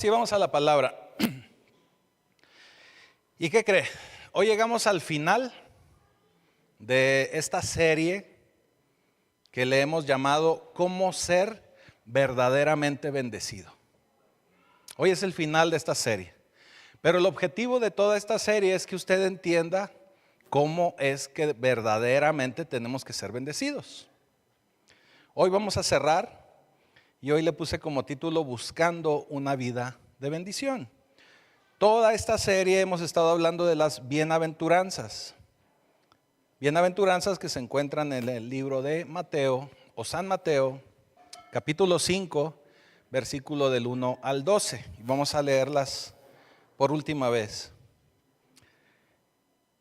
Sí, vamos a la palabra. ¿Y qué cree? Hoy llegamos al final de esta serie que le hemos llamado ¿Cómo ser verdaderamente bendecido? Hoy es el final de esta serie. Pero el objetivo de toda esta serie es que usted entienda cómo es que verdaderamente tenemos que ser bendecidos. Hoy vamos a cerrar y hoy le puse como título Buscando una vida de bendición. Toda esta serie hemos estado hablando de las bienaventuranzas. Bienaventuranzas que se encuentran en el libro de Mateo o San Mateo, capítulo 5, versículo del 1 al 12. Y vamos a leerlas por última vez.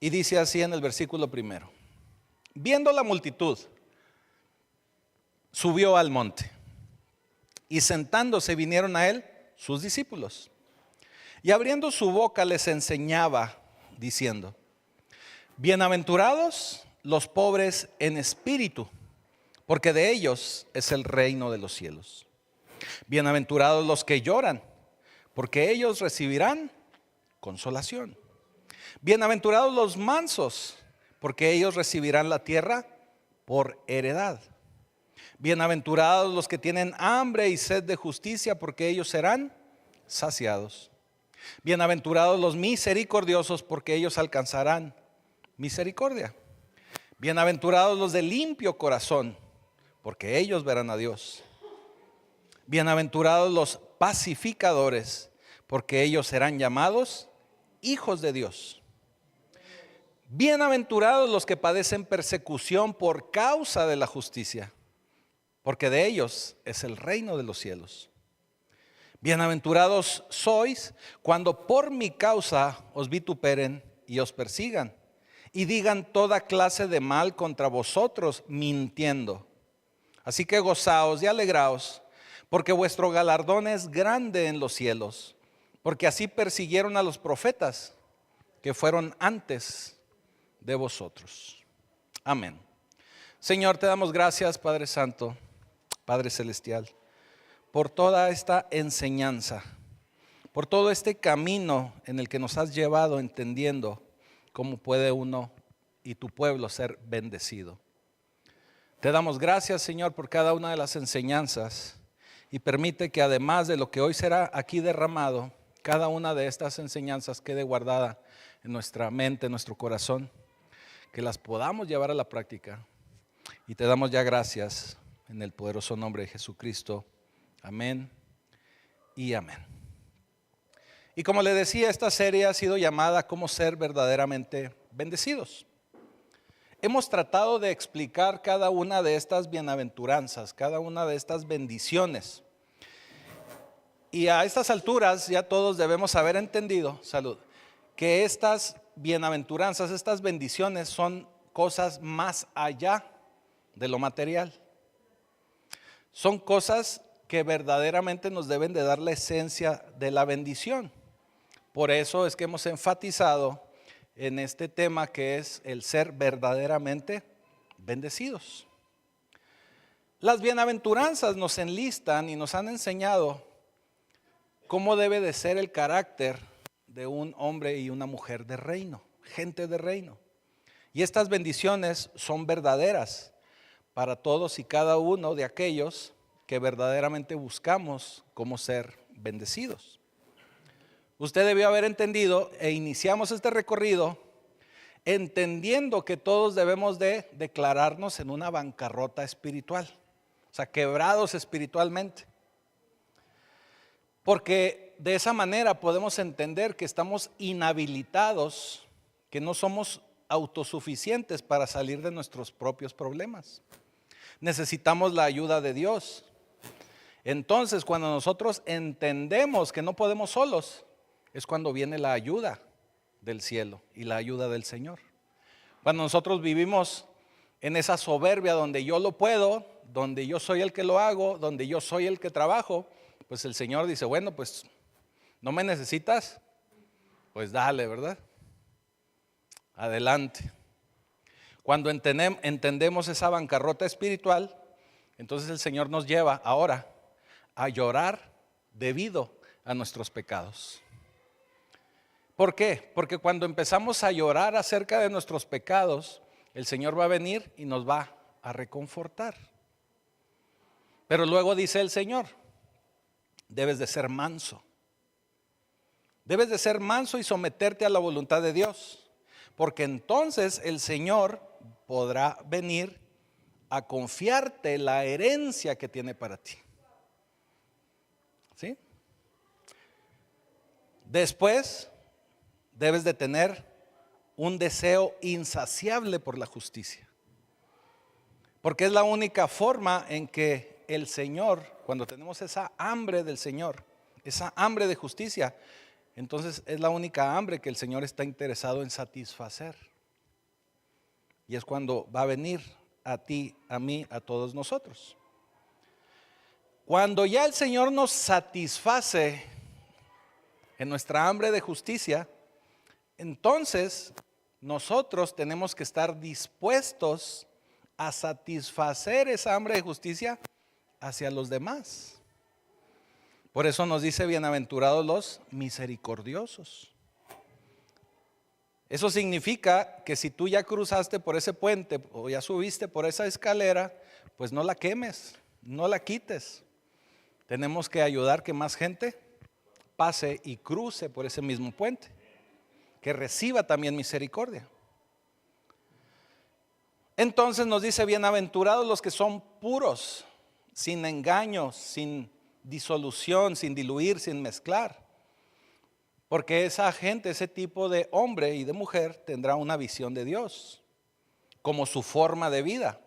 Y dice así en el versículo primero: viendo la multitud, subió al monte, y sentándose vinieron a él sus discípulos. Y abriendo su boca les enseñaba, diciendo: bienaventurados los pobres en espíritu, porque de ellos es el reino de los cielos. Bienaventurados los que lloran, porque ellos recibirán consolación. Bienaventurados los mansos, porque ellos recibirán la tierra por heredad. Bienaventurados los que tienen hambre y sed de justicia, porque ellos serán saciados. Bienaventurados los misericordiosos, porque ellos alcanzarán misericordia. Bienaventurados los de limpio corazón, porque ellos verán a Dios. Bienaventurados los pacificadores, porque ellos serán llamados hijos de Dios. Bienaventurados los que padecen persecución por causa de la justicia, porque de ellos es el reino de los cielos. Bienaventurados sois cuando por mi causa os vituperen y os persigan, y digan toda clase de mal contra vosotros, mintiendo. Así que gozaos y alegraos, porque vuestro galardón es grande en los cielos, porque así persiguieron a los profetas que fueron antes de vosotros. Amén. Señor, te damos gracias, Padre Santo, Padre Celestial, por toda esta enseñanza, por todo este camino en el que nos has llevado entendiendo cómo puede uno y tu pueblo ser bendecido. Te damos gracias, Señor, por cada una de las enseñanzas, y permite que además de lo que hoy será aquí derramado, cada una de estas enseñanzas quede guardada en nuestra mente, en nuestro corazón, que las podamos llevar a la práctica. Y te damos ya gracias en el poderoso nombre de Jesucristo. Amén y amén. Y como le decía, esta serie ha sido llamada ¿Cómo ser verdaderamente bendecidos? Hemos tratado de explicar cada una de estas bienaventuranzas, cada una de estas bendiciones. Y a estas alturas ya todos debemos haber entendido, salud, que estas bienaventuranzas, estas bendiciones son cosas más allá de lo material. Son cosas que verdaderamente nos deben de dar la esencia de la bendición. Por eso es que hemos enfatizado en este tema que es el ser verdaderamente bendecidos. Las bienaventuranzas nos enlistan y nos han enseñado cómo debe de ser el carácter de un hombre y una mujer de reino, gente de reino. Y estas bendiciones son verdaderas para todos y cada uno de aquellos que verdaderamente buscamos cómo ser bendecidos. Usted debió haber entendido e iniciamos este recorrido entendiendo que todos debemos de declararnos en una bancarrota espiritual, o sea, quebrados espiritualmente. Porque de esa manera podemos entender que estamos inhabilitados, que no somos autosuficientes para salir de nuestros propios problemas. Necesitamos la ayuda de Dios. Entonces, cuando nosotros entendemos que no podemos solos, es cuando viene la ayuda del cielo y la ayuda del Señor. Cuando nosotros vivimos en esa soberbia donde yo lo puedo, donde yo soy el que lo hago, donde yo soy el que trabajo, pues el Señor dice, bueno, pues no me necesitas, pues dale, ¿verdad? Adelante. Cuando entendemos esa bancarrota espiritual, entonces el Señor nos lleva ahora a llorar debido a nuestros pecados. ¿Por qué? Porque cuando empezamos a llorar acerca de nuestros pecados, el Señor va a venir y nos va a reconfortar. Pero luego dice el Señor, debes de ser manso. Debes de ser manso y someterte a la voluntad de Dios, porque entonces el Señor podrá venir a confiarte la herencia que tiene para ti. ¿Sí? Después debes de tener un deseo insaciable por la justicia, porque es la única forma en que el Señor, cuando tenemos esa hambre del Señor, esa hambre de justicia, entonces es la única hambre que el Señor está interesado en satisfacer. Y es cuando va a venir a ti, a mí, a todos nosotros. Cuando ya el Señor nos satisface en nuestra hambre de justicia, entonces nosotros tenemos que estar dispuestos a satisfacer esa hambre de justicia hacia los demás. Por eso nos dice, bienaventurados los misericordiosos. Eso significa que si tú ya cruzaste por ese puente o ya subiste por esa escalera, pues no la quemes, no la quites. Tenemos que ayudar que más gente pase y cruce por ese mismo puente, que reciba también misericordia. Entonces nos dice, bienaventurados los que son puros, sin engaños, sin disolución, sin diluir, sin mezclar. Porque esa gente, ese tipo de hombre y de mujer tendrá una visión de Dios como su forma de vida.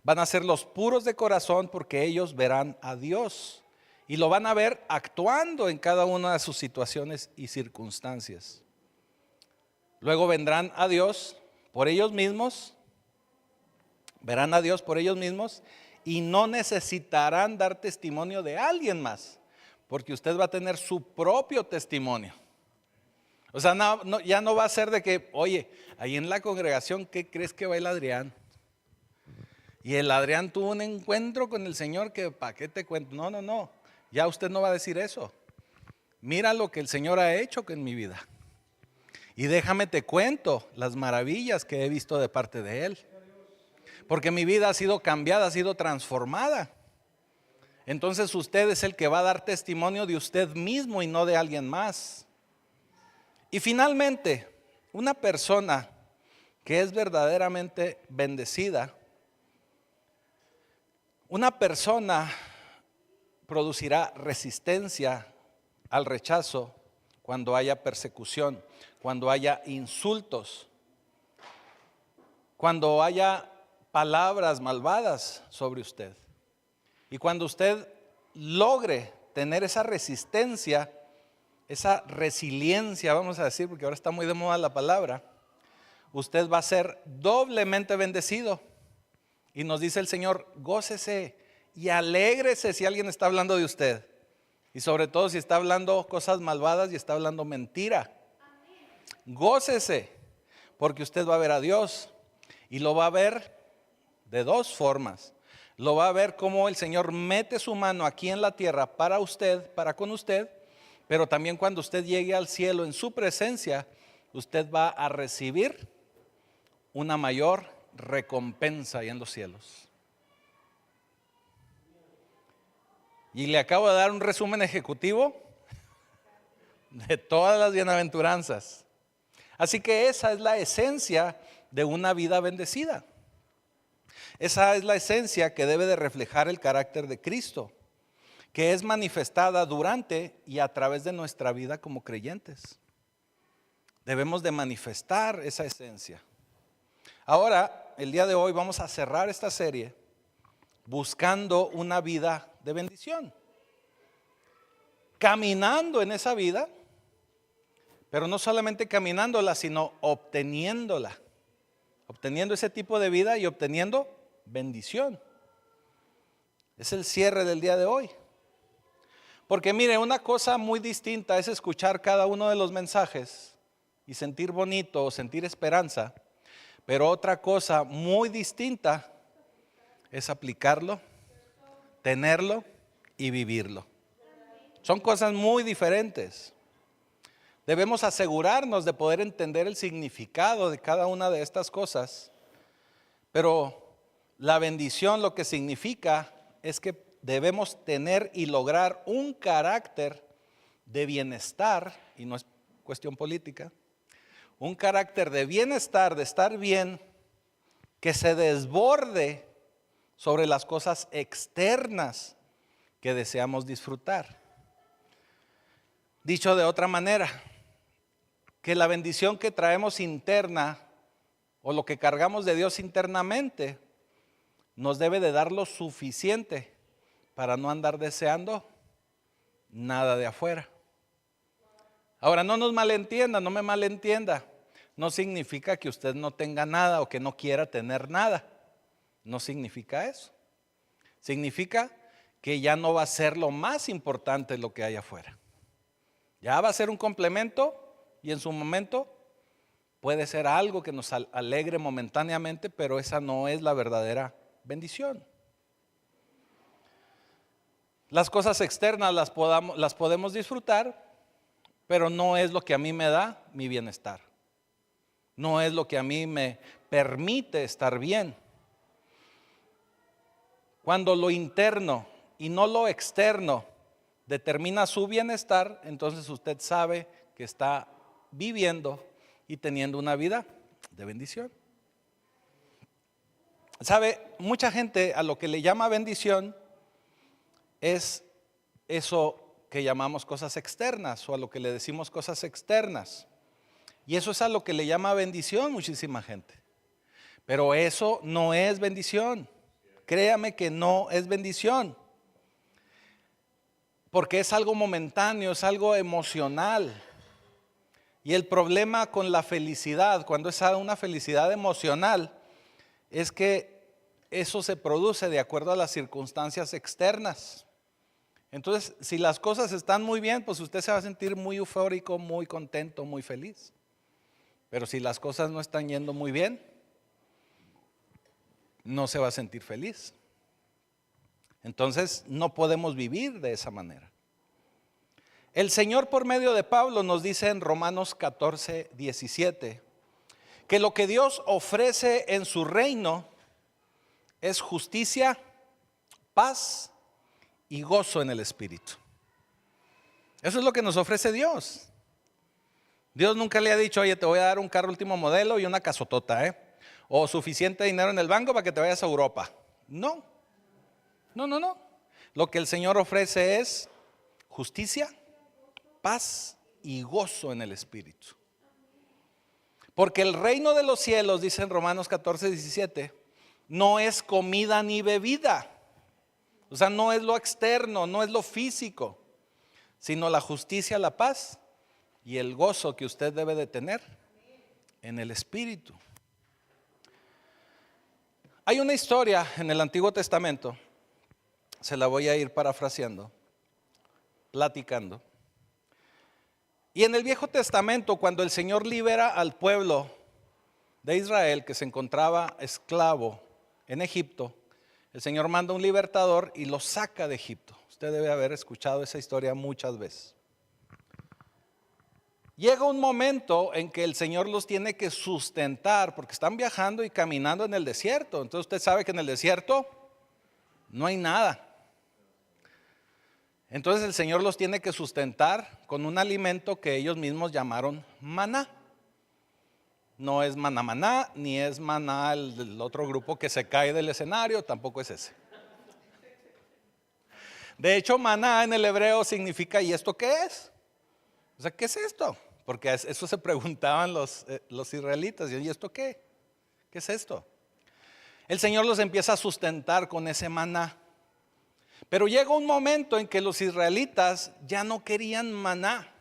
Van a ser los puros de corazón porque ellos verán a Dios y lo van a ver actuando en cada una de sus situaciones y circunstancias. Luego vendrán a Dios por ellos mismos, verán a Dios por ellos mismos y no necesitarán dar testimonio de alguien más, porque usted va a tener su propio testimonio. O sea, ya no va a ser de que, oye, ahí en la congregación, ¿qué crees que va el Adrián? Y el Adrián tuvo un encuentro con el Señor que, ¿para qué te cuento? No, ya usted no va a decir eso. Mira lo que el Señor ha hecho en mi vida. Y déjame te cuento las maravillas que he visto de parte de Él. Porque mi vida ha sido cambiada, ha sido transformada. Entonces usted es el que va a dar testimonio de usted mismo y no de alguien más. Y finalmente, una persona que es verdaderamente bendecida, una persona producirá resistencia al rechazo cuando haya persecución, cuando haya insultos, cuando haya palabras malvadas sobre usted. Y cuando usted logre tener esa resistencia, esa resiliencia, vamos a decir, porque ahora está muy de moda la palabra, usted va a ser doblemente bendecido. Y nos dice el Señor, gócese y alégrese si alguien está hablando de usted. Y sobre todo si está hablando cosas malvadas y está hablando mentira. Gócese, porque usted va a ver a Dios y lo va a ver de dos formas. Lo va a ver como el Señor mete su mano aquí en la tierra para usted, para con usted, pero también cuando usted llegue al cielo en su presencia, usted va a recibir una mayor recompensa ahí en los cielos. Y le acabo de dar un resumen ejecutivo de todas las bienaventuranzas. Así que esa es la esencia de una vida bendecida. Esa es la esencia que debe de reflejar el carácter de Cristo, que es manifestada durante y a través de nuestra vida como creyentes. Debemos de manifestar esa esencia. Ahora, el día de hoy vamos a cerrar esta serie buscando una vida de bendición. Caminando en esa vida, pero no solamente caminándola, sino obteniéndola. Obteniendo ese tipo de vida y obteniendo bendición. Es el cierre del día de hoy. Porque mire, una cosa muy distinta es escuchar cada uno de los mensajes y sentir bonito o sentir esperanza. Pero otra cosa muy distinta es aplicarlo, tenerlo y vivirlo. Son cosas muy diferentes. Debemos asegurarnos de poder entender el significado de cada una de estas cosas. Pero la bendición lo que significa es que debemos tener y lograr un carácter de bienestar, y no es cuestión política, un carácter de bienestar, de estar bien, que se desborde sobre las cosas externas que deseamos disfrutar. Dicho de otra manera, que la bendición que traemos interna o lo que cargamos de Dios internamente nos debe de dar lo suficiente para no andar deseando nada de afuera. Ahora, no nos malentienda, no me malentienda. No significa que usted no tenga nada o que no quiera tener nada. No significa eso. Significa que ya no va a ser lo más importante lo que hay afuera. Ya va a ser un complemento y en su momento puede ser algo que nos alegre momentáneamente, pero esa no es la verdadera bendición. Las cosas externas las podemos disfrutar, pero no es lo que a mí me da mi bienestar. No es lo que a mí me permite estar bien. Cuando lo interno y no lo externo determina su bienestar, entonces usted sabe que está viviendo y teniendo una vida de bendición. ¿Sabe? Mucha gente a lo que le llama bendición es eso que llamamos cosas externas o a lo que le decimos cosas externas. Y eso es a lo que le llama bendición muchísima gente. Pero eso no es bendición. Créame que no es bendición. Porque es algo momentáneo, es algo emocional. Y el problema con la felicidad, cuando es una felicidad emocional, es que eso se produce de acuerdo a las circunstancias externas. Entonces, si las cosas están muy bien, pues usted se va a sentir muy eufórico, muy contento, muy feliz. Pero si las cosas no están yendo muy bien, no se va a sentir feliz. Entonces, no podemos vivir de esa manera. El Señor por medio de Pablo nos dice en Romanos 14, 17, que lo que Dios ofrece en su reino es justicia, paz y gozo en el Espíritu. Eso es lo que nos ofrece Dios. Dios nunca le ha dicho, oye, te voy a dar un carro último modelo y una casotota, o suficiente dinero en el banco para que te vayas a Europa. No. Lo que el Señor ofrece es justicia, paz y gozo en el Espíritu. Porque el reino de los cielos, dice en Romanos 14, 17, no es comida ni bebida. O sea, no es lo externo, no es lo físico, sino la justicia, la paz y el gozo que usted debe de tener en el Espíritu. Hay una historia en el Antiguo Testamento, se la voy a ir parafraseando, platicando. Y en el Viejo Testamento, cuando el Señor libera al pueblo de Israel que se encontraba esclavo en Egipto, el Señor manda un libertador y los saca de Egipto. Usted debe haber escuchado esa historia muchas veces. Llega un momento en que el Señor los tiene que sustentar porque están viajando y caminando en el desierto. Entonces usted sabe que en el desierto no hay nada. Entonces el Señor los tiene que sustentar con un alimento que ellos mismos llamaron maná. No es maná maná, ni es maná el otro grupo que se cae del escenario, tampoco es ese. De hecho, maná en el hebreo significa, ¿y esto qué es? O sea, ¿qué es esto? Porque eso se preguntaban los israelitas, ¿y esto qué? ¿Qué es esto? El Señor los empieza a sustentar con ese maná. Pero llega un momento en que los israelitas ya no querían maná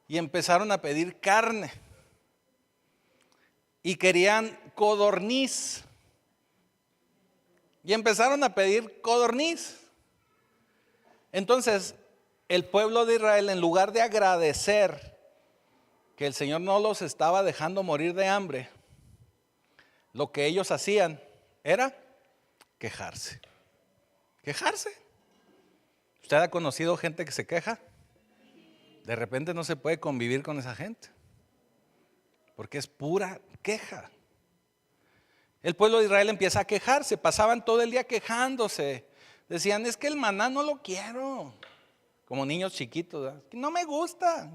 y empezaron a pedir carne y querían codorniz y empezaron a pedir codorniz. Entonces el pueblo de Israel, en lugar de agradecer que el Señor no los estaba dejando morir de hambre, lo que ellos hacían era quejarse. Quejarse. ¿Usted ha conocido gente que se queja? De repente no se puede convivir con esa gente, porque es pura queja. El pueblo de Israel empieza a quejarse, pasaban todo el día quejándose. Decían, es que el maná no lo quiero. Como niños chiquitos, ¿verdad? No me gusta.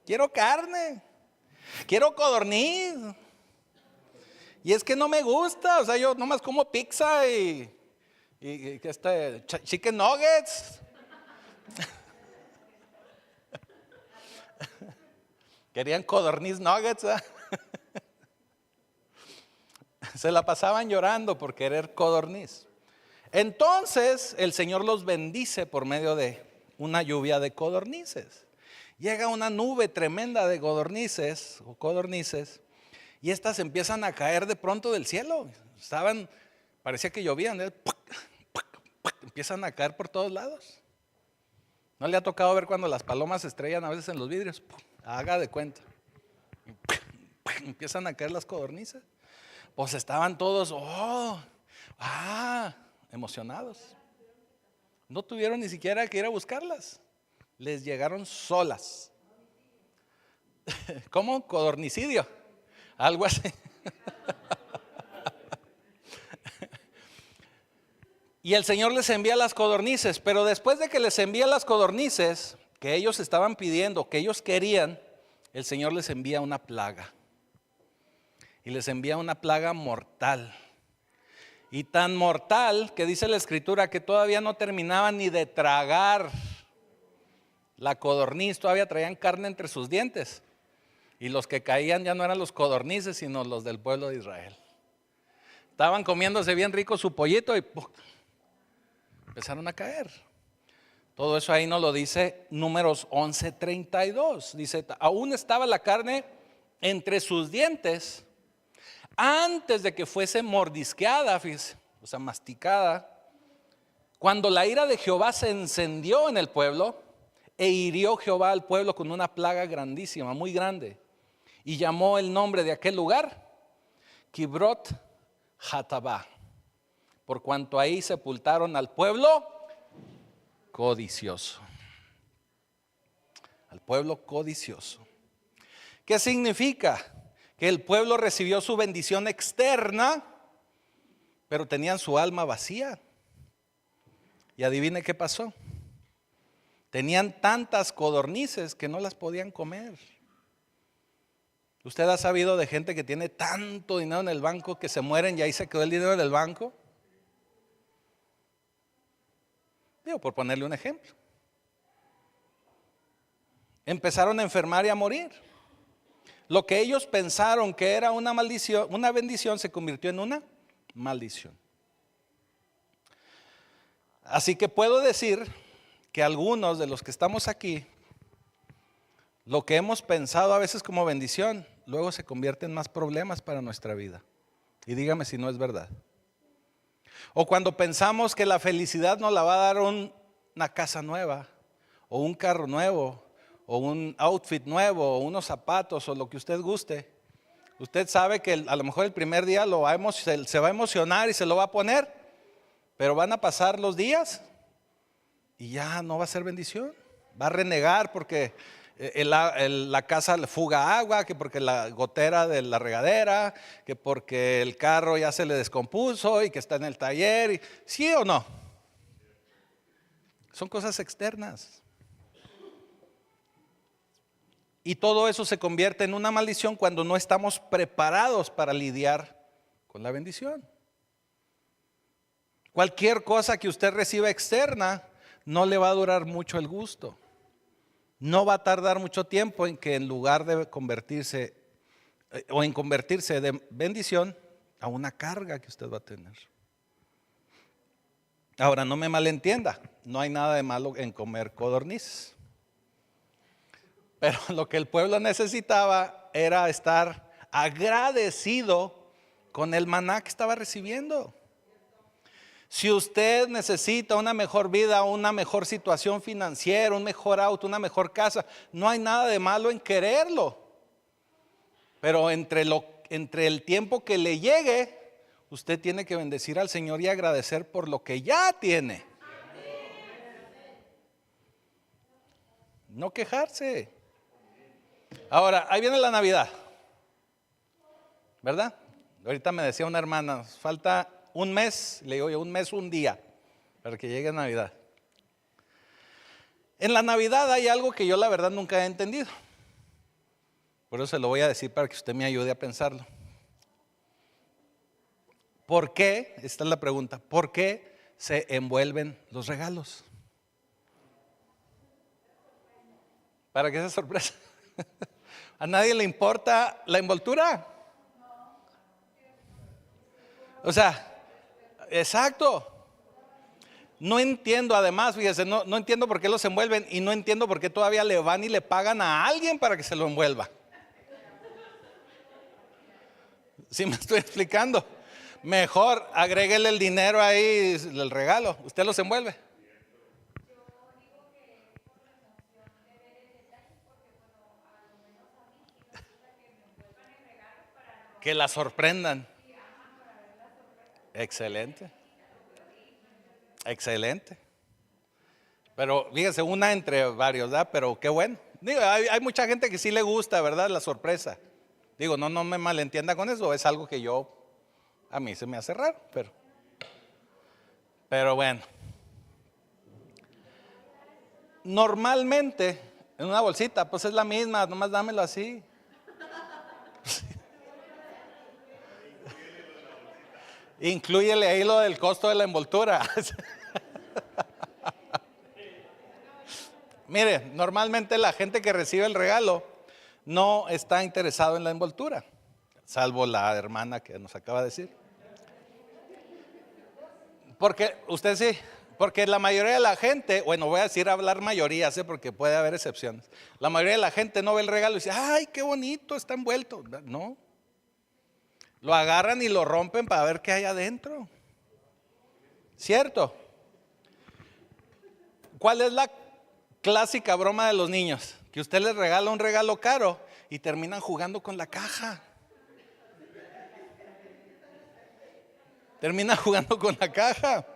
Quiero carne, quiero codorniz. Y es que no me gusta, o sea, yo nomás como pizza y chicken nuggets. Querían codorniz nuggets, ¿eh? Se la pasaban llorando por querer codorniz. Entonces el Señor los bendice por medio de una lluvia de codornices. Llega una nube tremenda de codornices y estas empiezan a caer de pronto del cielo. Parecía que llovían, ¿eh? Empiezan a caer por todos lados. ¿No le ha tocado ver cuando las palomas se estrellan a veces en los vidrios? Haga de cuenta. Empiezan a caer las codornices. Pues estaban todos, emocionados. No tuvieron ni siquiera que ir a buscarlas. Les llegaron solas. ¿Cómo? Codornicidio. Algo así. Y el Señor les envía las codornices, pero después de que les envía las codornices que ellos estaban pidiendo, que ellos querían, el Señor les envía una plaga. Y les envía una plaga mortal. Y tan mortal que dice la Escritura que todavía no terminaban ni de tragar la codorniz, todavía traían carne entre sus dientes. Y los que caían ya no eran los codornices, sino los del pueblo de Israel. Estaban comiéndose bien rico su pollito y ¡pum!, empezaron a caer. Todo eso ahí nos lo dice Números 11:32. Dice, aún estaba la carne entre sus dientes antes de que fuese mordisqueada, fíjese, o sea, masticada. Cuando la ira de Jehová se encendió en el pueblo, e hirió Jehová al pueblo con una plaga grandísima, muy grande, y llamó el nombre de aquel lugar Kibrot Hatabá, por cuanto ahí sepultaron al pueblo codicioso. Al pueblo codicioso. ¿Qué significa? Que el pueblo recibió su bendición externa, pero tenían su alma vacía. Y adivine qué pasó. Tenían tantas codornices que no las podían comer. ¿Usted ha sabido de gente que tiene tanto dinero en el banco que se mueren y ahí se quedó el dinero en el banco? Digo, por ponerle un ejemplo. Empezaron a enfermar y a morir. Lo que ellos pensaron que era una maldición, una bendición, se convirtió en una maldición. Así que puedo decir que algunos de los que estamos aquí, lo que hemos pensado a veces como bendición, luego se convierte en más problemas para nuestra vida. Y dígame si no es verdad. O cuando pensamos que la felicidad nos la va a dar una casa nueva, o un carro nuevo, o un outfit nuevo, o unos zapatos, o lo que usted guste. Usted sabe que a lo mejor el primer día se va a emocionar y se lo va a poner, pero van a pasar los días y ya no va a ser bendición. Va a renegar porque la casa le fuga agua, que porque la gotera de la regadera, que porque el carro ya se le descompuso y que está en el taller. ¿Sí o no? Son cosas externas. Y todo eso se convierte en una maldición cuando no estamos preparados para lidiar con la bendición. Cualquier cosa que usted reciba externa no le va a durar mucho el gusto. No va a tardar mucho tiempo en que en lugar de convertirse de bendición a una carga que usted va a tener. Ahora, no me malentienda, no hay nada de malo en comer codornices. Pero lo que el pueblo necesitaba era estar agradecido con el maná que estaba recibiendo. Si usted necesita una mejor vida, una mejor situación financiera, un mejor auto, una mejor casa, no hay nada de malo en quererlo. Pero entre el tiempo que le llegue, usted tiene que bendecir al Señor y agradecer por lo que ya tiene. No quejarse. Ahora, ahí viene la Navidad, ¿verdad? Ahorita me decía una hermana, nos falta un mes, le digo yo, un mes, un día, para que llegue Navidad. En la Navidad hay algo que yo la verdad nunca he entendido. Por eso se lo voy a decir para que usted me ayude a pensarlo. ¿Por qué? Esta es la pregunta. ¿Por qué se envuelven los regalos? ¿Para qué esa sorpresa? ¿A nadie le importa la envoltura? O sea, exacto. No entiendo, además, fíjese, no entiendo por qué los envuelven y no entiendo por qué todavía le van y le pagan a alguien para que se lo envuelva. ¿Sí me estoy explicando? Mejor agréguele el dinero ahí, el regalo. ¿Usted los envuelve? Que la sorprendan. Excelente. Excelente. Pero fíjese, una entre varios, ¿verdad? Pero qué bueno. Digo, hay mucha gente que sí le gusta, ¿verdad? La sorpresa. Digo, no me malentienda con eso. Es algo que a mí se me hace raro, pero bueno. Normalmente, en una bolsita, pues es la misma, nomás dámelo así. Inclúyele ahí lo del costo de la envoltura. Mire, normalmente la gente que recibe el regalo no está interesado en la envoltura, salvo la hermana que nos acaba de decir. Porque usted sí, porque la mayoría de la gente, bueno, voy a decir hablar mayorías, porque puede haber excepciones. La mayoría de la gente no ve el regalo y dice, ay, qué bonito, está envuelto. No, lo agarran y lo rompen para ver qué hay adentro. ¿Cierto? ¿Cuál es la clásica broma de los niños? Que usted les regala un regalo caro y terminan jugando con la caja. Terminan jugando con la caja.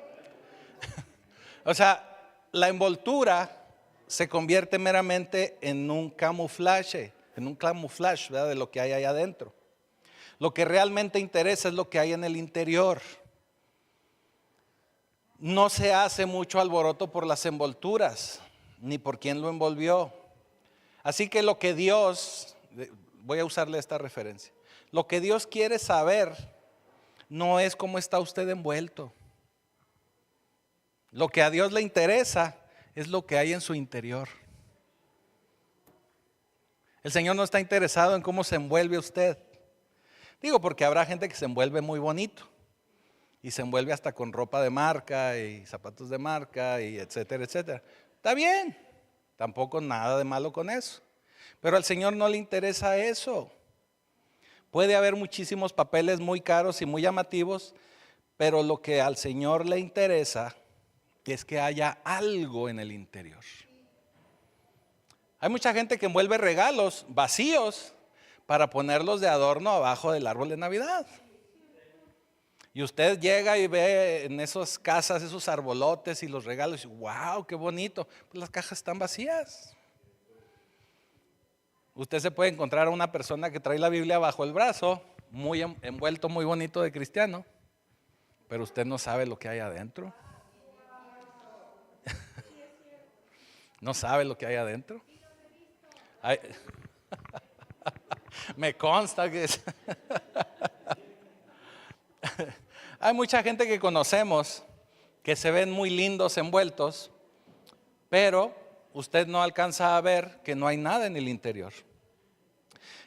O sea, la envoltura se convierte meramente en un camuflaje, ¿verdad? De lo que hay ahí adentro. Lo que realmente interesa es lo que hay en el interior. No se hace mucho alboroto por las envolturas, ni por quién lo envolvió. Así que lo que Dios, voy a usarle esta referencia, lo que Dios quiere saber no es cómo está usted envuelto. Lo que a Dios le interesa es lo que hay en su interior. El Señor no está interesado en cómo se envuelve usted. Digo, porque habrá gente que se envuelve muy bonito y se envuelve hasta con ropa de marca y zapatos de marca y etcétera, etcétera. Está bien, tampoco nada de malo con eso. Pero al Señor no le interesa eso. Puede haber muchísimos papeles muy caros y muy llamativos, pero lo que al Señor le interesa es que haya algo en el interior. Hay mucha gente que envuelve regalos vacíos para ponerlos de adorno abajo del árbol de Navidad. Y usted llega y ve en esas casas esos arbolotes y los regalos y wow, qué bonito. Pues las cajas están vacías. Usted se puede encontrar a una persona que trae la Biblia bajo el brazo, muy envuelto, muy bonito de cristiano, pero usted no sabe lo que hay adentro. No sabe lo que hay adentro. Me consta que hay mucha gente que conocemos que se ven muy lindos envueltos, pero usted no alcanza a ver que no hay nada en el interior.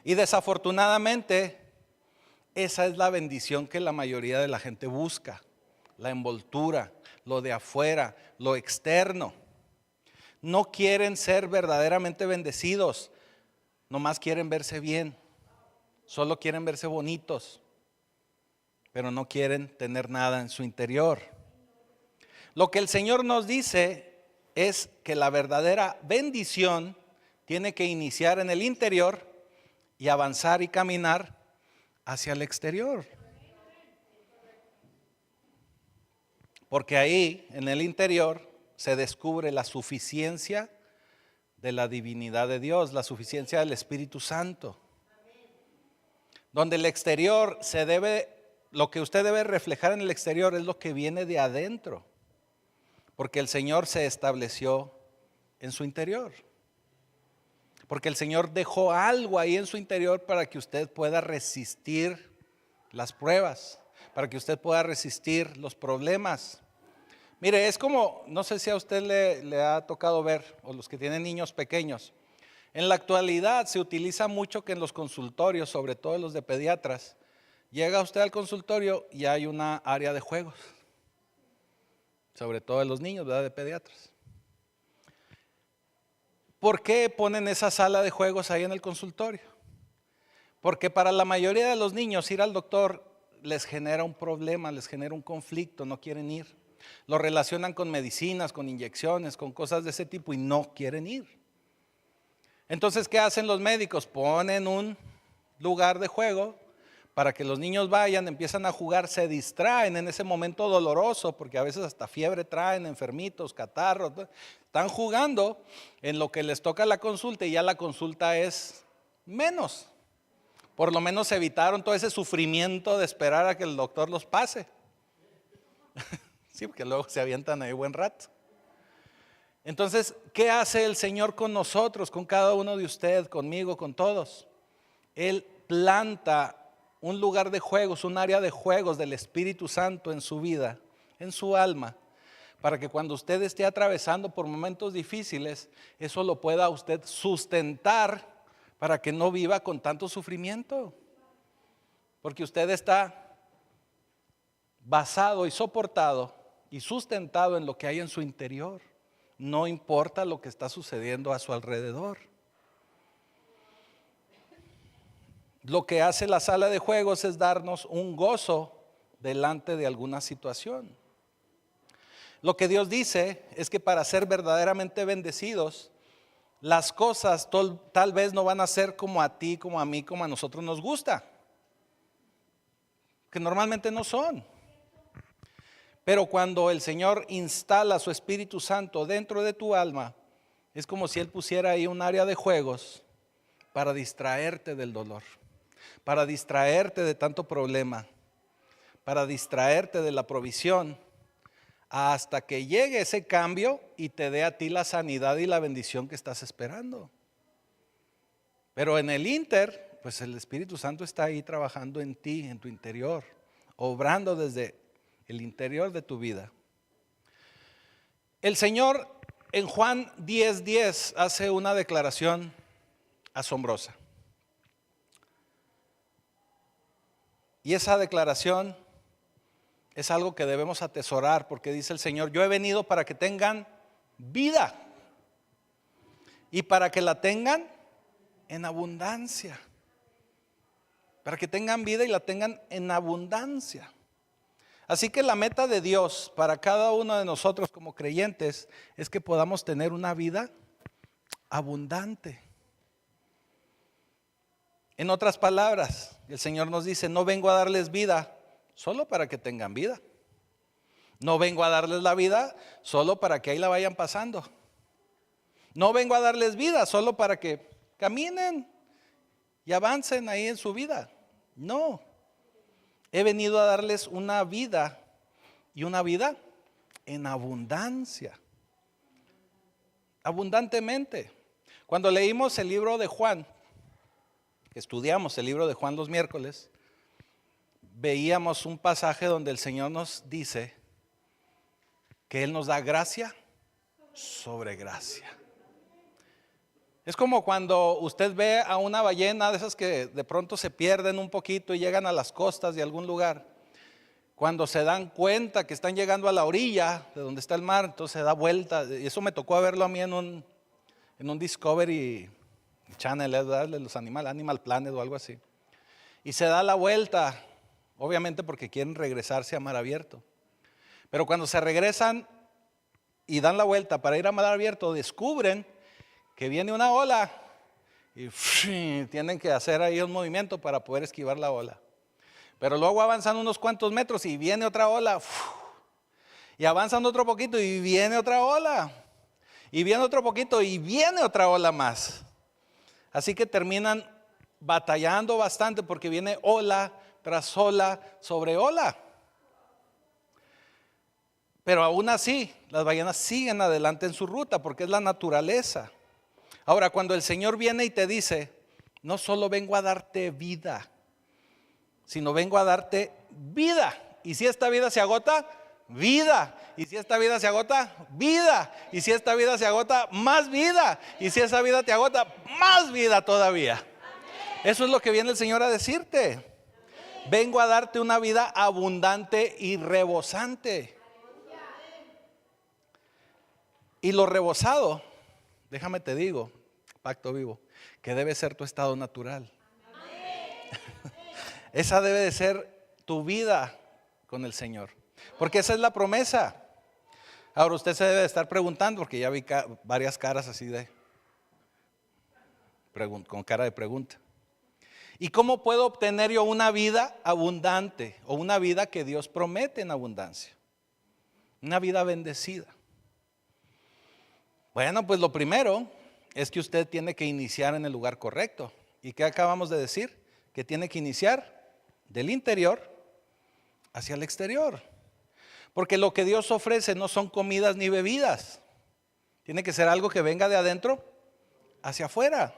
Y desafortunadamente, esa es la bendición que la mayoría de la gente busca: la envoltura, lo de afuera, lo externo. No quieren ser verdaderamente bendecidos, nomás quieren verse bien, solo quieren verse bonitos, pero no quieren tener nada en su interior. Lo que el Señor nos dice es que la verdadera bendición tiene que iniciar en el interior y avanzar y caminar hacia el exterior. Porque ahí, en el interior, se descubre la suficiencia de la divinidad de Dios, la suficiencia del Espíritu Santo. Donde el exterior lo que usted debe reflejar en el exterior es lo que viene de adentro. Porque el Señor se estableció en su interior. Porque el Señor dejó algo ahí en su interior para que usted pueda resistir las pruebas, para que usted pueda resistir los problemas. Mire, es como, no sé si a usted le ha tocado ver, o los que tienen niños pequeños. En la actualidad se utiliza mucho que en los consultorios, sobre todo los de pediatras, llega usted al consultorio y hay una área de juegos. Sobre todo de los niños, ¿verdad? De pediatras. ¿Por qué ponen esa sala de juegos ahí en el consultorio? Porque para la mayoría de los niños ir al doctor les genera un problema, les genera un conflicto, no quieren ir. Lo relacionan con medicinas, con inyecciones, con cosas de ese tipo y no quieren ir. Entonces, ¿qué hacen los médicos? Ponen un lugar de juego para que los niños vayan, empiezan a jugar, se distraen en ese momento doloroso, porque a veces hasta fiebre traen, enfermitos, catarros. Están jugando en lo que les toca la consulta y ya la consulta es menos. Por lo menos evitaron todo ese sufrimiento de esperar a que el doctor los pase. Sí, porque luego se avientan ahí buen rato. Entonces, ¿qué hace el Señor con nosotros, con cada uno de ustedes, conmigo, con todos? Él planta un lugar de juegos, un área de juegos del Espíritu Santo en su vida, en su alma, para que cuando usted esté atravesando por momentos difíciles, eso lo pueda usted sustentar para que no viva con tanto sufrimiento. Porque usted está basado y soportado y sustentado en lo que hay en su interior. No importa lo que está sucediendo a su alrededor. Lo que hace la sala de juegos es darnos un gozo delante de alguna situación. Lo que Dios dice es que para ser verdaderamente bendecidos, las cosas tal vez no van a ser como a ti, como a mí, como a nosotros nos gusta. Que normalmente no son. Pero cuando el Señor instala su Espíritu Santo dentro de tu alma, es como si Él pusiera ahí un área de juegos para distraerte del dolor, para distraerte de tanto problema, para distraerte de la provisión, hasta que llegue ese cambio y te dé a ti la sanidad y la bendición que estás esperando. Pero en el ínter, pues el Espíritu Santo está ahí trabajando en ti, en tu interior, obrando desde el interior de tu vida. El Señor en Juan 10:10 hace una declaración asombrosa. Y esa declaración es algo que debemos atesorar, porque dice el Señor: yo he venido para que tengan vida y para que la tengan en abundancia. Para que tengan vida y la tengan en abundancia. Así que la meta de Dios para cada uno de nosotros como creyentes es que podamos tener una vida abundante. En otras palabras, el Señor nos dice: no vengo a darles vida solo para que tengan vida. No vengo a darles la vida solo para que ahí la vayan pasando. No vengo a darles vida solo para que caminen y avancen ahí en su vida. No. He venido a darles una vida, y una vida en abundancia. Abundantemente. Cuando leímos el libro de Juan, estudiamos el libro de Juan los miércoles, veíamos un pasaje donde el Señor nos dice que Él nos da gracia sobre gracia. Es como cuando usted ve a una ballena de esas que de pronto se pierden un poquito y llegan a las costas de algún lugar. Cuando se dan cuenta que están llegando a la orilla de donde está el mar, entonces se da vuelta. Y eso me tocó verlo a mí en un Discovery Channel, ¿verdad? De los Animal Planet o algo así. Y se da la vuelta, obviamente porque quieren regresarse a mar abierto. Pero cuando se regresan y dan la vuelta para ir a mar abierto, descubren que viene una ola y tienen que hacer ahí un movimiento para poder esquivar la ola. Pero luego avanzan unos cuantos metros y viene otra ola. Y avanzan otro poquito y viene otra ola. Y viene otro poquito y viene otra ola más. Así que terminan batallando bastante porque viene ola tras ola sobre ola. Pero aún así, las ballenas siguen adelante en su ruta porque es la naturaleza. Ahora, cuando el Señor viene y te dice, no solo vengo a darte vida, sino vengo a darte vida. Y si esta vida se agota, vida. Y si esta vida se agota, vida. Y si esta vida se agota, más vida. Y si esa vida te agota, más vida todavía. Eso es lo que viene el Señor a decirte. Vengo a darte una vida abundante y rebosante. Y lo rebosado, déjame te digo, pacto vivo, que debe ser tu estado natural. Esa debe de ser tu vida con el Señor, porque esa es la promesa. Ahora usted se debe de estar preguntando, porque ya vi varias caras así con cara de pregunta. ¿Y cómo puedo obtener yo una vida abundante o una vida que Dios promete en abundancia? Una vida bendecida. Bueno, pues lo primero es que usted tiene que iniciar en el lugar correcto. ¿Y qué acabamos de decir? Que tiene que iniciar del interior hacia el exterior. Porque lo que Dios ofrece no son comidas ni bebidas. Tiene que ser algo que venga de adentro hacia afuera.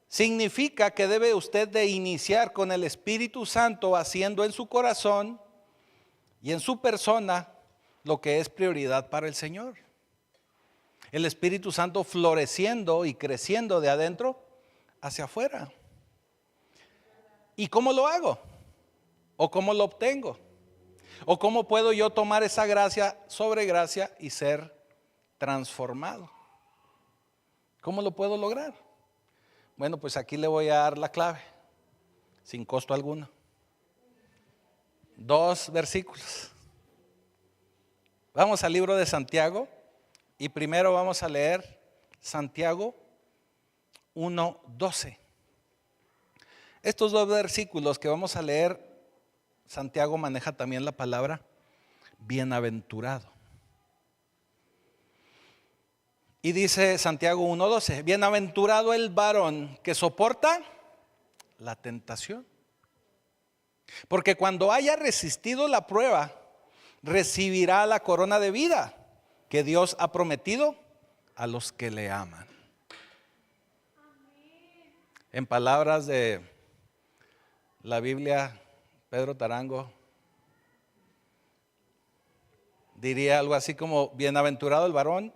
Significa que debe usted de iniciar con el Espíritu Santo haciendo en su corazón y en su persona lo que es prioridad para el Señor. El Espíritu Santo floreciendo y creciendo de adentro hacia afuera. ¿Y cómo lo hago? ¿O cómo lo obtengo? ¿O cómo puedo yo tomar esa gracia sobre gracia y ser transformado? ¿Cómo lo puedo lograr? Bueno, pues aquí le voy a dar la clave, sin costo alguno. 2 versículos. Vamos al libro de Santiago. Y primero vamos a leer Santiago 1:12. Estos 2 versículos que vamos a leer, Santiago maneja también la palabra bienaventurado. Y dice Santiago 1:12, bienaventurado el varón que soporta la tentación. Porque cuando haya resistido la prueba, recibirá la corona de vida que Dios ha prometido a los que le aman. En palabras de la Biblia, Pedro Tarango diría algo así como, bienaventurado el varón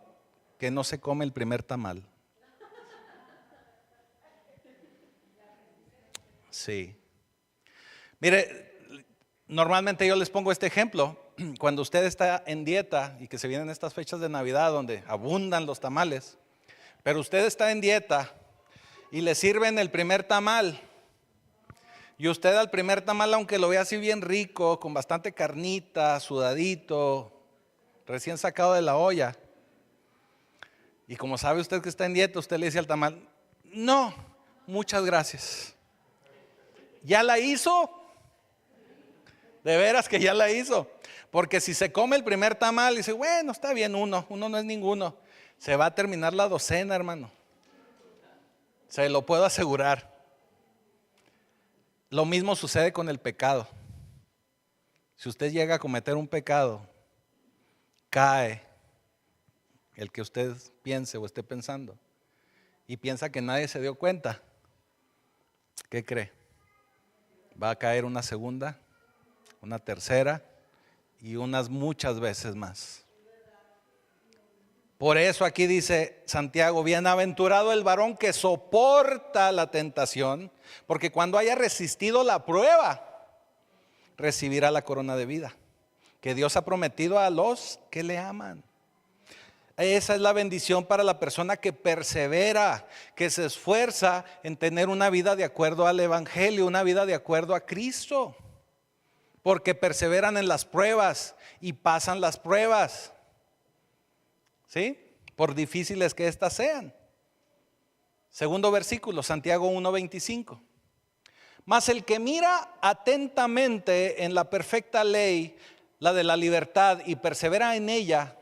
que no se come el primer tamal. Sí. Mire, normalmente yo les pongo este ejemplo. Cuando usted está en dieta y que se vienen estas fechas de Navidad donde abundan los tamales, pero usted está en dieta y le sirven el primer tamal, y usted al primer tamal, aunque lo vea así bien rico, con bastante carnita, sudadito, recién sacado de la olla, y como sabe usted que está en dieta, usted le dice al tamal, no, muchas gracias. ¿Ya la hizo? De veras que ya la hizo. Porque si se come el primer tamal y dice, bueno, está bien uno no es ninguno, se va a terminar la docena, hermano. Se lo puedo asegurar. Lo mismo sucede con el pecado. Si usted llega a cometer un pecado, cae el que usted piense o esté pensando y piensa que nadie se dio cuenta, ¿qué cree? Va a caer una segunda, una tercera y unas muchas veces más. Por eso aquí dice Santiago, bienaventurado el varón que soporta la tentación, porque cuando haya resistido la prueba, recibirá la corona de vida que Dios ha prometido a los que le aman. Esa es la bendición para la persona que persevera, que se esfuerza en tener una vida de acuerdo al Evangelio, una vida de acuerdo a Cristo, porque perseveran en las pruebas y pasan las pruebas. ¿Sí? Por difíciles que éstas sean. Segundo versículo, Santiago 1:25. Mas el que mira atentamente en la perfecta ley, la de la libertad, y persevera en ella,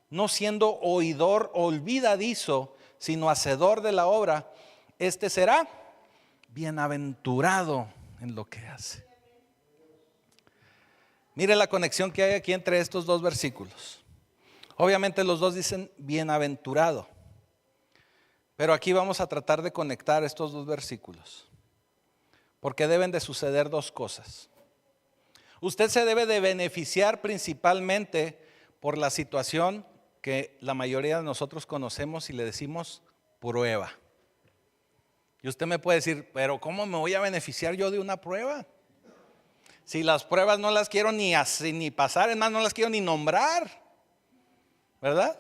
no siendo oidor olvidadizo, sino hacedor de la obra, este será bienaventurado en lo que hace. Mire la conexión que hay aquí entre estos dos versículos. Obviamente los dos dicen bienaventurado, pero aquí vamos a tratar de conectar estos dos versículos, porque deben de suceder dos cosas. Usted se debe de beneficiar principalmente por la situación que la mayoría de nosotros conocemos y le decimos prueba. Y usted me puede decir, pero ¿cómo me voy a beneficiar yo de una prueba? Si las pruebas no las quiero ni pasar, es más, no las quiero ni nombrar, ¿verdad?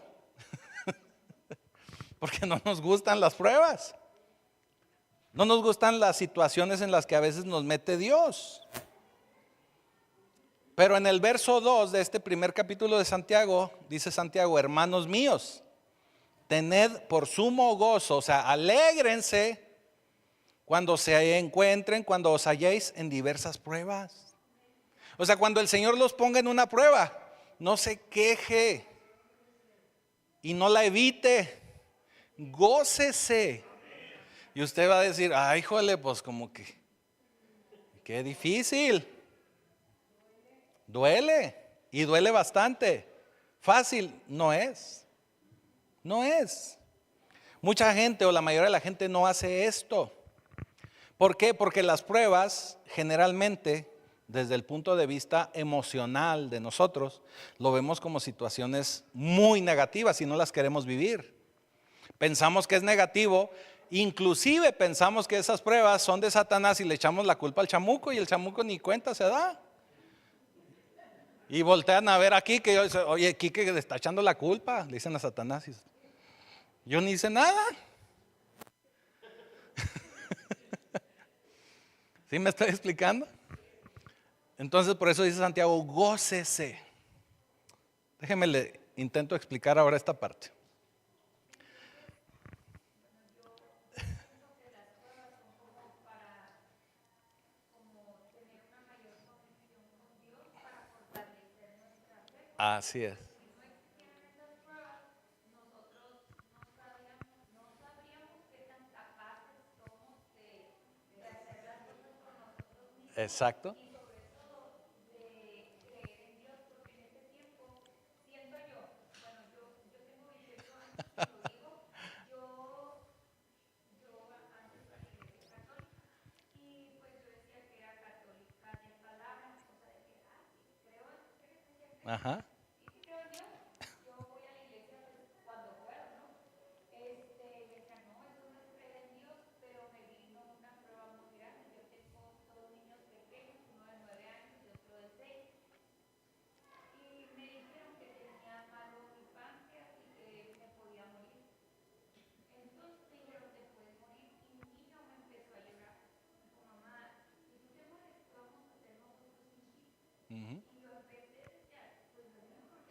Porque no nos gustan las pruebas. No nos gustan las situaciones en las que a veces nos mete Dios. Pero en el verso 2 de este primer capítulo de Santiago, dice Santiago, hermanos míos, tened por sumo gozo, o sea, alégrense cuando se encuentren, cuando os halléis en diversas pruebas. O sea, cuando el Señor los ponga en una prueba, no se queje y no la evite, gócese. Y usted va a decir, ay, híjole, pues como que, qué difícil. Duele, y duele bastante. Fácil no es. No es. Mucha gente o la mayoría de la gente no hace esto. ¿Por qué? Porque las pruebas generalmente, desde el punto de vista emocional de nosotros, lo vemos como situaciones muy negativas y no las queremos vivir. Pensamos que es negativo, inclusive pensamos que esas pruebas son de Satanás y le echamos la culpa al chamuco y el chamuco ni cuenta se da. Y voltean a ver aquí que oye, aquí que le está echando la culpa, le dicen a Satanás. Yo ni hice nada. ¿Sí me estoy explicando? Entonces por eso dice Santiago, gócese. Déjeme le intento explicar ahora esta parte. Así es. Exacto. Ajá. Uh-huh.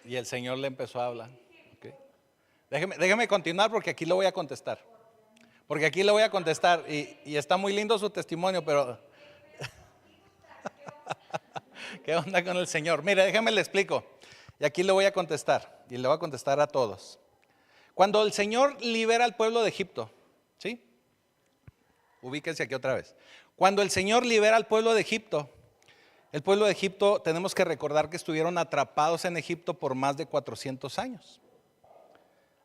Y el Señor le empezó a hablar. Okay. Déjeme continuar porque aquí lo voy a contestar. Porque aquí le voy a contestar y está muy lindo su testimonio, pero ¿qué onda con el Señor? Mire, déjeme le explico. Y aquí le voy a contestar y le voy a contestar a todos. Cuando el Señor libera al pueblo de Egipto, ¿sí? Ubíquense aquí otra vez. Cuando el Señor libera al pueblo de Egipto, el pueblo de Egipto, tenemos que recordar que estuvieron atrapados en Egipto por más de 400 años.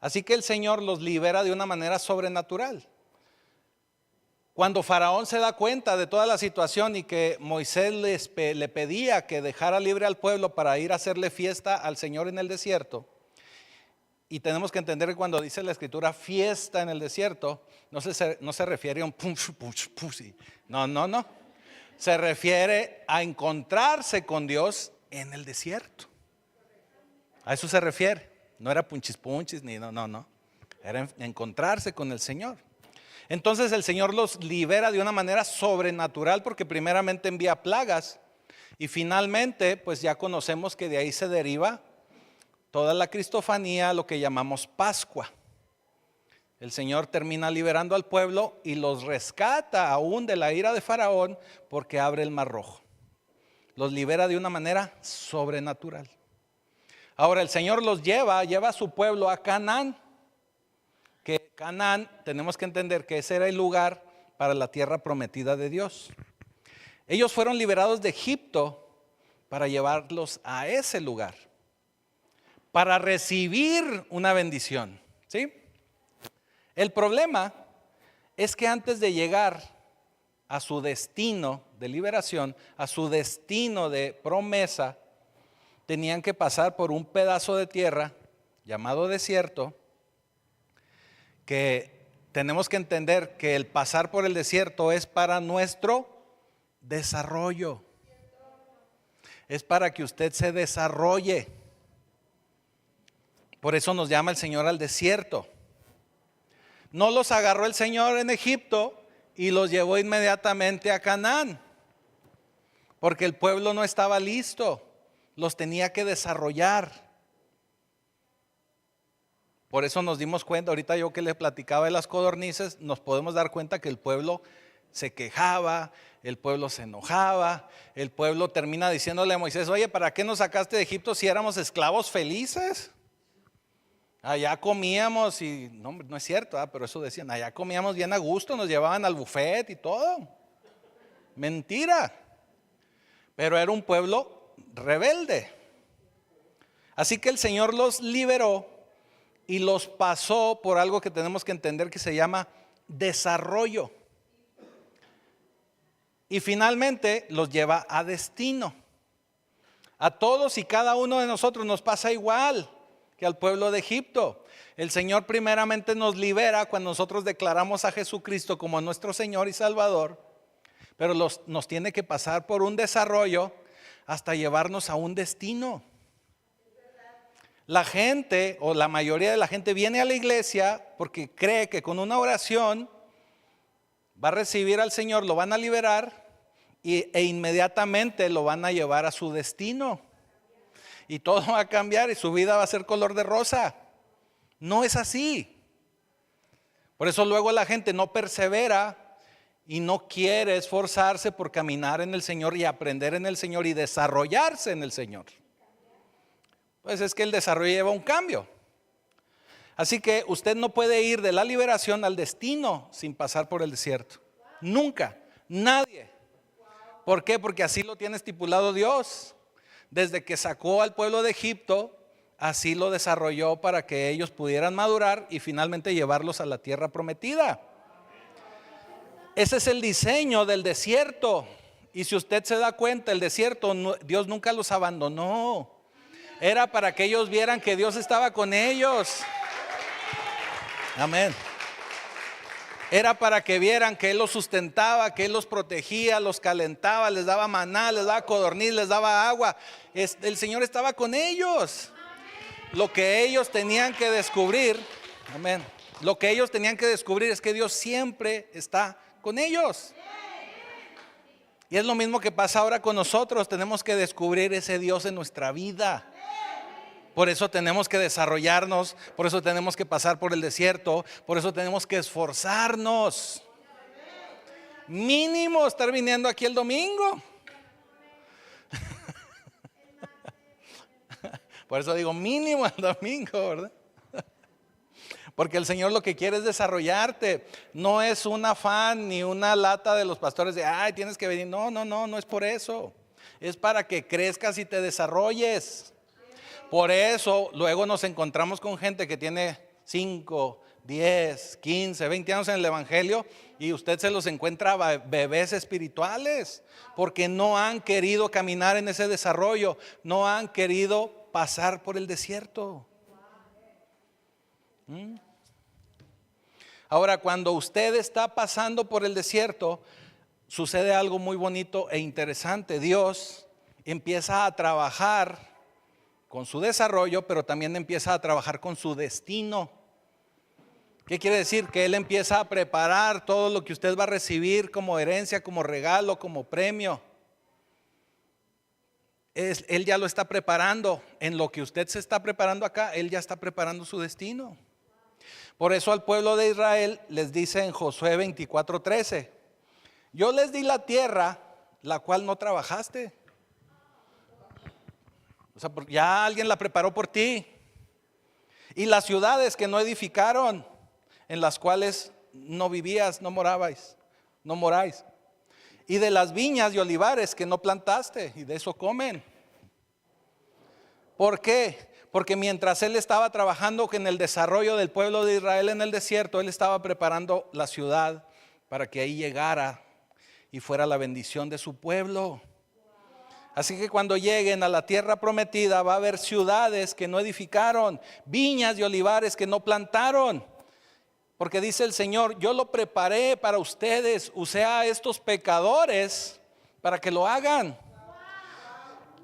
Así que el Señor los libera de una manera sobrenatural. Cuando Faraón se da cuenta de toda la situación y que Moisés le pedía que dejara libre al pueblo para ir a hacerle fiesta al Señor en el desierto, y tenemos que entender que cuando dice la escritura fiesta en el desierto, no se refiere a un pum, pum, pum, no. Se refiere a encontrarse con Dios en el desierto. A eso se refiere. No era punchis punchis, ni no. Era encontrarse con el Señor. Entonces el Señor los libera de una manera sobrenatural porque primeramente envía plagas y finalmente pues ya conocemos que de ahí se deriva toda la cristofanía, lo que llamamos Pascua. El Señor termina liberando al pueblo y los rescata aún de la ira de Faraón porque abre el Mar Rojo. los libera de una manera sobrenatural. Ahora el Señor los lleva a su pueblo a Canaán, que Canaán tenemos que entender que ese era el lugar para la tierra prometida de Dios. Ellos fueron liberados de Egipto para llevarlos a ese lugar, para recibir una bendición, ¿sí? El problema es que antes de llegar a su destino de liberación, a su destino de promesa, tenían que pasar por un pedazo de tierra llamado desierto, que tenemos que entender que el pasar por el desierto es para nuestro desarrollo. Es para que usted se desarrolle. Por eso nos llama el Señor al desierto. No los agarró el Señor en Egipto y los llevó inmediatamente a Canaán, porque el pueblo no estaba listo, los tenía que desarrollar. Por eso nos dimos cuenta, ahorita yo que le platicaba de las codornices, nos podemos dar cuenta que el pueblo se quejaba, el pueblo se enojaba, el pueblo termina diciéndole a Moisés: oye, ¿para qué nos sacaste de Egipto si éramos esclavos felices? Allá comíamos y, no es cierto, pero eso decían, allá comíamos bien a gusto, nos llevaban al buffet y todo. Mentira. Pero era un pueblo rebelde. Así que el Señor los liberó y los pasó por algo que tenemos que entender que se llama desarrollo. Y finalmente los lleva a destino. A todos y cada uno de nosotros nos pasa igual que al pueblo de Egipto. El Señor primeramente nos libera cuando nosotros declaramos a Jesucristo como nuestro Señor y Salvador, pero nos tiene que pasar por un desarrollo hasta llevarnos a un destino. La gente, o la mayoría de la gente, viene a la iglesia porque cree que con una oración va a recibir al Señor, lo van a liberar e inmediatamente lo van a llevar a su destino. Y todo va a cambiar y su vida va a ser color de rosa. No es así. Por eso luego la gente no persevera y no quiere esforzarse por caminar en el Señor y aprender en el Señor y desarrollarse en el Señor. Pues es que el desarrollo lleva un cambio. Así que usted no puede ir de la liberación al destino sin pasar por el desierto. Nunca, nadie. ¿Por qué? Porque así lo tiene estipulado Dios. Desde que sacó al pueblo de Egipto, así lo desarrolló para que ellos pudieran madurar y finalmente llevarlos a la tierra prometida. Ese es el diseño del desierto. Y si usted se da cuenta, el desierto, Dios nunca los abandonó. Era para que ellos vieran que Dios estaba con ellos. Amén. Era para que vieran que Él los sustentaba, que Él los protegía, los calentaba, les daba maná, les daba codorniz, les daba agua. El Señor estaba con ellos. Lo que ellos tenían que descubrir, amén. Lo que ellos tenían que descubrir es que Dios siempre está con ellos. Y es lo mismo que pasa ahora con nosotros. Tenemos que descubrir ese Dios en nuestra vida. Por eso tenemos que desarrollarnos, por eso tenemos que pasar por el desierto, por eso tenemos que esforzarnos. Mínimo estar viniendo aquí el domingo. Por eso digo mínimo el domingo, ¿verdad? Porque el Señor lo que quiere es desarrollarte. No es un afán ni una lata de los pastores de, ay, tienes que venir. No es por eso. Es para que crezcas y te desarrolles. Por eso luego nos encontramos con gente que tiene 5, 10, 15, 20 años en el evangelio y usted se los encuentra bebés espirituales porque no han querido caminar en ese desarrollo, no han querido pasar por el desierto. Ahora, cuando usted está pasando por el desierto, sucede algo muy bonito e interesante. Dios empieza a trabajar con su desarrollo, pero también empieza a trabajar con su destino. ¿Qué quiere decir? Que Él empieza a preparar todo lo que usted va a recibir como herencia, como regalo, como premio. Él ya lo está preparando. En lo que usted se está preparando acá, Él ya está preparando su destino. Por eso al pueblo de Israel les dice en Josué 24:13: yo les di la tierra, la cual no trabajaste. sea, ya alguien la preparó por ti. Y las ciudades que no edificaron, en las cuales no vivías, no morabais, no moráis. Y de las viñas y olivares que no plantaste, y de eso comen. ¿Por qué? Porque mientras él estaba trabajando en el desarrollo del pueblo de Israel en el desierto, él estaba preparando la ciudad para que ahí llegara y fuera la bendición de su pueblo. Así que cuando lleguen a la tierra prometida va a haber ciudades que no edificaron, viñas y olivares que no plantaron. Porque dice el Señor, yo lo preparé para ustedes, usé a estos pecadores para que lo hagan.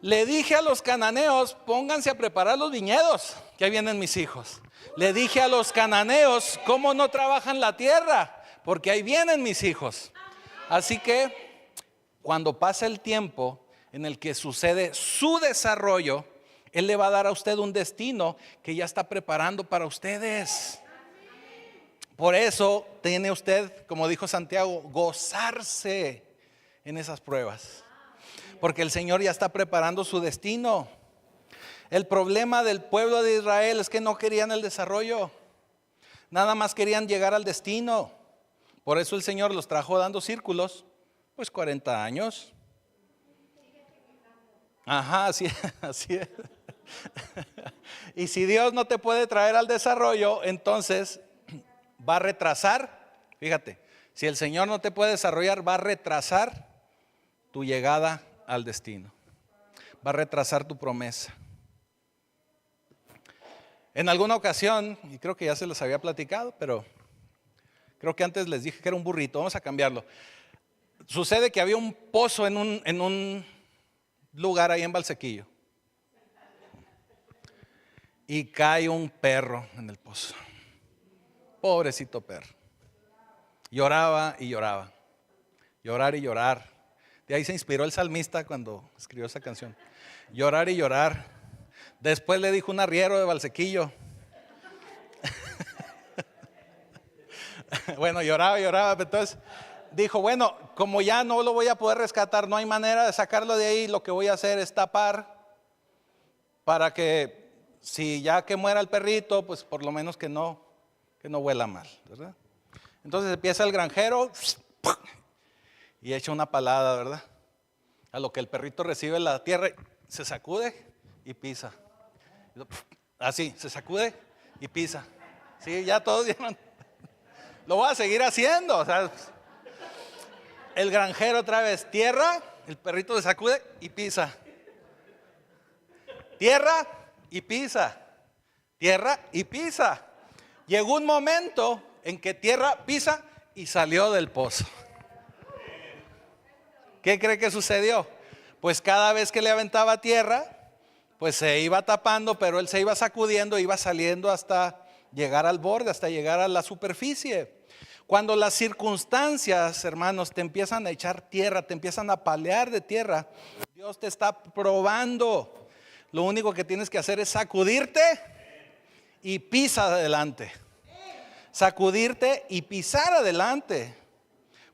Le dije a los cananeos, pónganse a preparar los viñedos, que ahí vienen mis hijos. Le dije a los cananeos, ¿cómo no trabajan la tierra? Porque ahí vienen mis hijos. Así que cuando pasa el tiempo en el que sucede su desarrollo, Él le va a dar a usted un destino que ya está preparando para ustedes. Por eso tiene usted, como dijo Santiago, gozarse en esas pruebas. Porque el Señor ya está preparando su destino. El problema del pueblo de Israel es que no querían el desarrollo. Nada más querían llegar al destino. Por eso el Señor los trajo dando círculos, pues 40 años. Ajá, así es. Y si Dios no te puede traer al desarrollo, entonces va a retrasar. Fíjate, si el Señor no te puede desarrollar, va a retrasar tu llegada al destino. Va a retrasar tu promesa. En alguna ocasión, y creo que ya se los había platicado, pero creo que antes les dije que era un burrito, vamos a cambiarlo. Sucede que había un pozo en un lugar ahí en Valsequillo. Y cae un perro en el pozo. Pobrecito perro. Lloraba y lloraba. Llorar y llorar. De ahí se inspiró el salmista cuando escribió esa canción. Llorar y llorar. Después le dijo un arriero de Valsequillo. Bueno, lloraba y lloraba. Entonces dijo, bueno, como ya no lo voy a poder rescatar, no hay manera de sacarlo de ahí, lo que voy a hacer es tapar para que si ya que muera el perrito, pues por lo menos que no huela mal, ¿verdad? Entonces empieza el granjero y echa una palada, ¿verdad? A lo que el perrito recibe la tierra, se sacude y pisa. Así, se sacude y pisa. Sí, ya todos vieron. Lo voy a seguir haciendo. O sea, el granjero otra vez, tierra, el perrito se sacude y pisa. Tierra y pisa. Tierra y pisa. Llegó un momento en que tierra pisa y salió del pozo. ¿Qué cree que sucedió? Pues cada vez que le aventaba tierra, pues se iba tapando, pero él se iba sacudiendo, iba saliendo hasta llegar al borde, hasta llegar a la superficie. Cuando las circunstancias, hermanos, te empiezan a echar tierra, te empiezan a palear de tierra, Dios te está probando. Lo único que tienes que hacer es sacudirte y pisar adelante. Sacudirte y pisar adelante.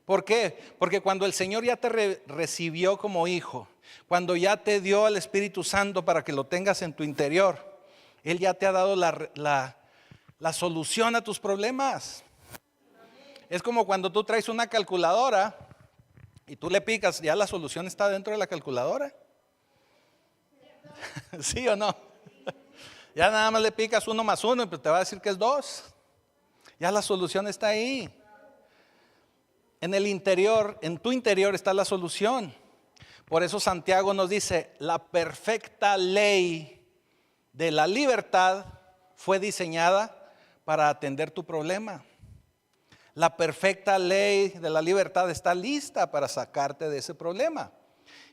¿Por qué? Porque cuando el Señor ya te recibió como hijo, cuando ya te dio al Espíritu Santo para que lo tengas en tu interior, Él ya te ha dado la solución a tus problemas. Es como cuando tú traes una calculadora y tú le picas, ya la solución está dentro de la calculadora. ¿Sí o no? Ya nada más le picas 1 más 1 y pues te va a decir que es 2. Ya la solución está ahí. En el interior, en tu interior está la solución. Por eso Santiago nos dice, la perfecta ley de la libertad fue diseñada para atender tu problema. La perfecta ley de la libertad está lista para sacarte de ese problema.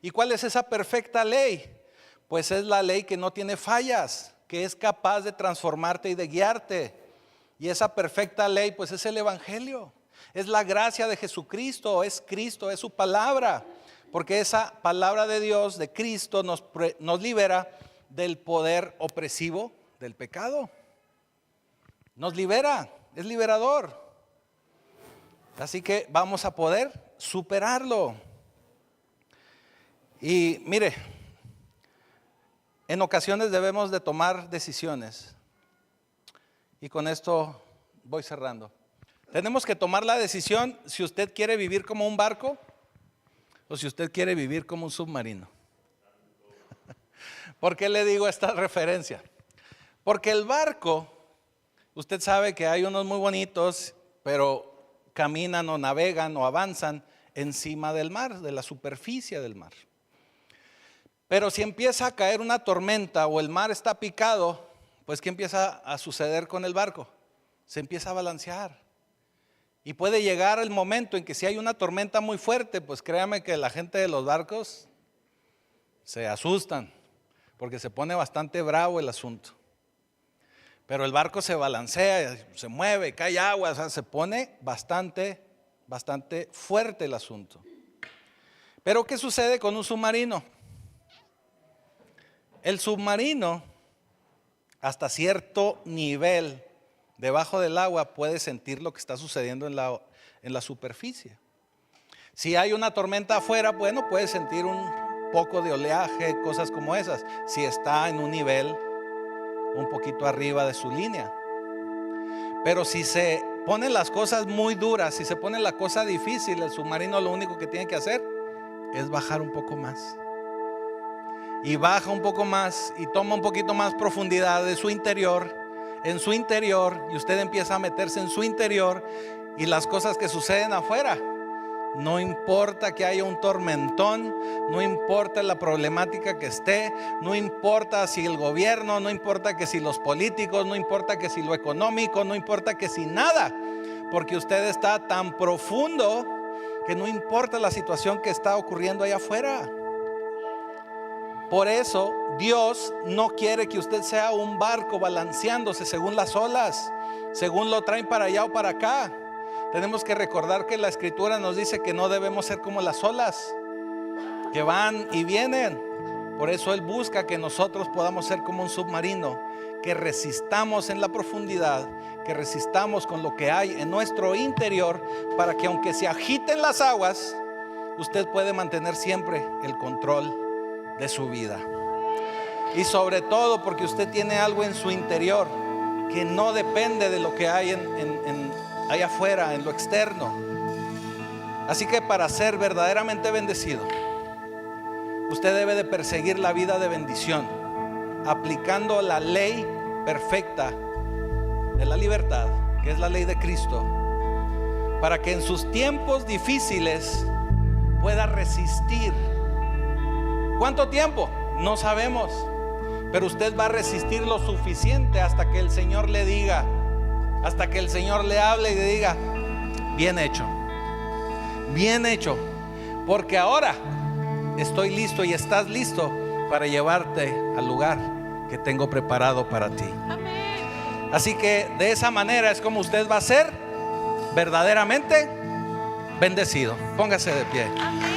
¿Y cuál es esa perfecta ley? Pues es la ley que no tiene fallas, que es capaz de transformarte y de guiarte. Y esa perfecta ley pues es el Evangelio. Es la gracia de Jesucristo, es Cristo, es su palabra. Porque esa palabra de Dios, de Cristo, nos libera del poder opresivo del pecado. Nos libera, es liberador. Así que vamos a poder superarlo. Y mire, en ocasiones debemos de tomar decisiones. Y con esto voy cerrando. Tenemos que tomar la decisión si usted quiere vivir como un barco o si usted quiere vivir como un submarino. ¿Por qué le digo esta referencia? Porque el barco, usted sabe que hay unos muy bonitos, pero caminan o navegan o avanzan encima del mar, de la superficie del mar. Pero si empieza a caer una tormenta o el mar está picado, pues ¿qué empieza a suceder con el barco? Se empieza a balancear. Y puede llegar el momento en que si hay una tormenta muy fuerte, pues créame que la gente de los barcos se asustan, porque se pone bastante bravo el asunto. Pero el barco se balancea, se mueve, cae agua, o sea, se pone bastante fuerte el asunto. Pero ¿qué sucede con un submarino? El submarino, hasta cierto nivel debajo del agua, puede sentir lo que está sucediendo en la superficie. Si hay una tormenta afuera, bueno, puede sentir un poco de oleaje, cosas como esas, si está en un nivel un poquito arriba de su línea. Pero si se ponen las cosas muy duras, si se pone la cosa difícil, el submarino lo único que tiene que hacer es bajar un poco más. Y baja un poco más y toma un poquito más profundidad de su interior, en su interior, y usted empieza a meterse en su interior, y las cosas que suceden afuera, no importa que haya un tormentón, no importa la problemática que esté, no importa si el gobierno, no importa que si los políticos, no importa que si lo económico, no importa que si nada, porque usted está tan profundo que no importa la situación que está ocurriendo allá afuera. Por eso Dios no quiere que usted sea un barco balanceándose según las olas, según lo traen para allá o para acá. Tenemos que recordar que la Escritura nos dice que no debemos ser como las olas, que van y vienen. Por eso Él busca que nosotros podamos ser como un submarino, que resistamos en la profundidad, que resistamos con lo que hay en nuestro interior, para que aunque se agiten las aguas, usted puede mantener siempre el control de su vida. Y sobre todo porque usted tiene algo en su interior que no depende de lo que hay allá afuera, en lo externo. Así que para ser verdaderamente bendecido, usted debe de perseguir la vida de bendición, aplicando la ley perfecta de la libertad, que es la ley de Cristo, para que en sus tiempos difíciles pueda resistir. ¿Cuánto tiempo? No sabemos, pero usted va a resistir lo suficiente hasta que el Señor le diga, hasta que el Señor le hable y le diga: bien hecho, porque ahora estoy listo y estás listo para llevarte al lugar que tengo preparado para ti. Amén. Así que de esa manera es como usted va a ser verdaderamente bendecido. Póngase de pie. Amén.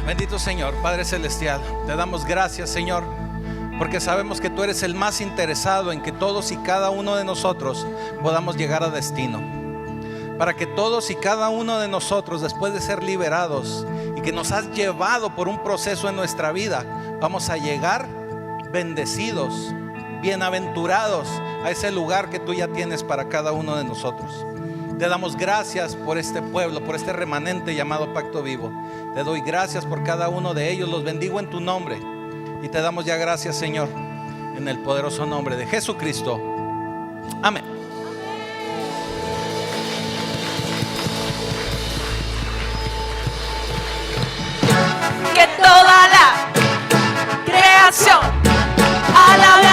Bendito Señor, Padre Celestial, te damos gracias, Señor, porque sabemos que tú eres el más interesado en que todos y cada uno de nosotros podamos llegar a destino. Para que todos y cada uno de nosotros, después de ser liberados y que nos has llevado por un proceso en nuestra vida, vamos a llegar bendecidos, bienaventurados a ese lugar que tú ya tienes para cada uno de nosotros. Te damos gracias por este pueblo, por este remanente llamado Pacto Vivo. Te doy gracias por cada uno de ellos, los bendigo en tu nombre. Y te damos ya gracias, Señor, en el poderoso nombre de Jesucristo. Amén. Que toda la creación alabe